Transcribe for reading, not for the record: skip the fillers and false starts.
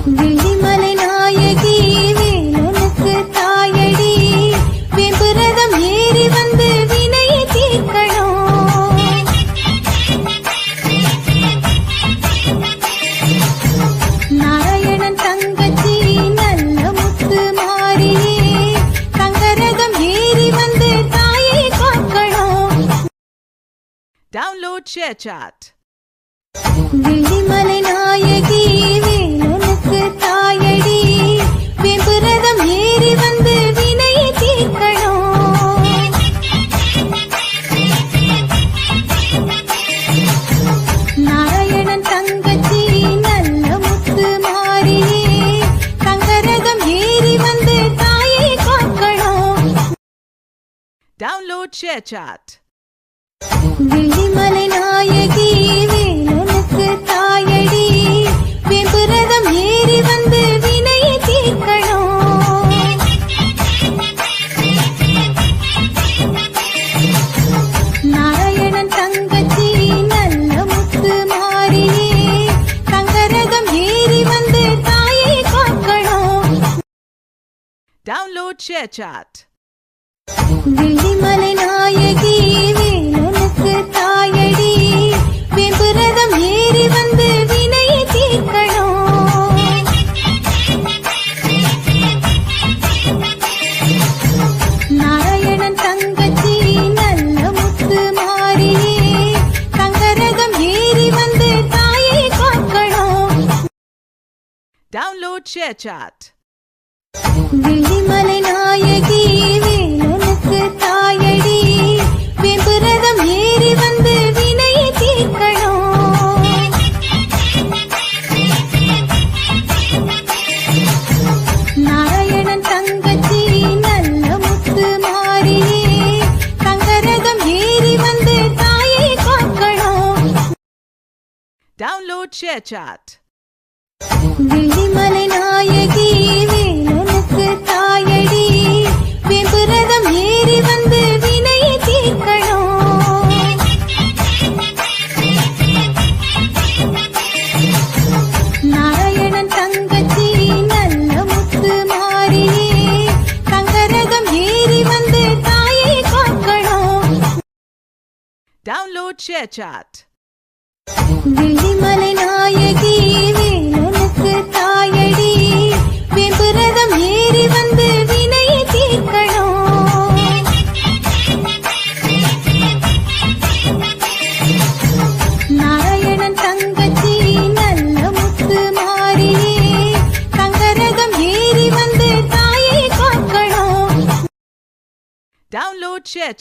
விழிமலை நாயகி வேலனுக்கு தாயடி வெம்புரதம் ஏறி வந்து வினையை தீர்க்கணும். நாராயணன் தங்கச்சி நல்ல முத்து மாறியே தங்கரதம் ஏறி வந்து தாயை காக்கணும். Download ShareChat. விழிமலை நாயகி வேலனுக்கு தாயடி வெம்புரதம் ஏறி வந்து வினையை தீர்க்கணும். நாராயணன் தங்கச்சி நல்ல முத்து மாறியே தங்கரதம் ஏறி வந்து தாயை காக்கணும். Download ShareChat. விழிமலை நாயகி வேலனுக்கு தாயடி வெம்புரதம் ஏறி வந்து வினையை தீர்க்கணும். நாராயணன் தங்கச்சி நல்ல முத்து மாறியே தங்கரதம் ஏறி வந்து தாயை காக்கணும். Download ShareChat. விழிமலை நாயகி வேலனுக்கு தாயடி வெம்புரதம் ஏறி வந்து வினையை தீர்க்கணும். நாராயணன் தங்கச்சி நல்ல முத்து மாறியே தங்கரதம் ஏறி வந்து தாயை காக்கணும். Download ShareChat. விழிமலை நாயகி வேலனுக்கு தாயடி வெம்புரதம் ஏறி வந்து வினையை தீர்க்கணும். நாராயணன் தங்கச்சி நல்ல முத்து மாறியே தங்கரதம் ஏறி வந்து தாயை காக்கணும். Download ShareChat. விழிமலை நாயகி வேலனுக்கு தாயடி வெம்புரதம் ஏறி வந்து வினையை தீர்க்கணும். நாராயணன் தங்கச்சி நல்ல முத்து மாறியே தங்கரதம் ஏறி வந்து தாயை காக்கணும். Download ShareChat. விழிமலை நாயகி வேலனுக்கு தாயடி வெம்புரதம் ஏறி வந்து வினையை தீர்க்கணும். நாராயணன் தங்கச்சி நல்ல முத்து மாறியே தங்கரதம் ஏறி வந்து தாயை காக்கணும். Download ShareChat.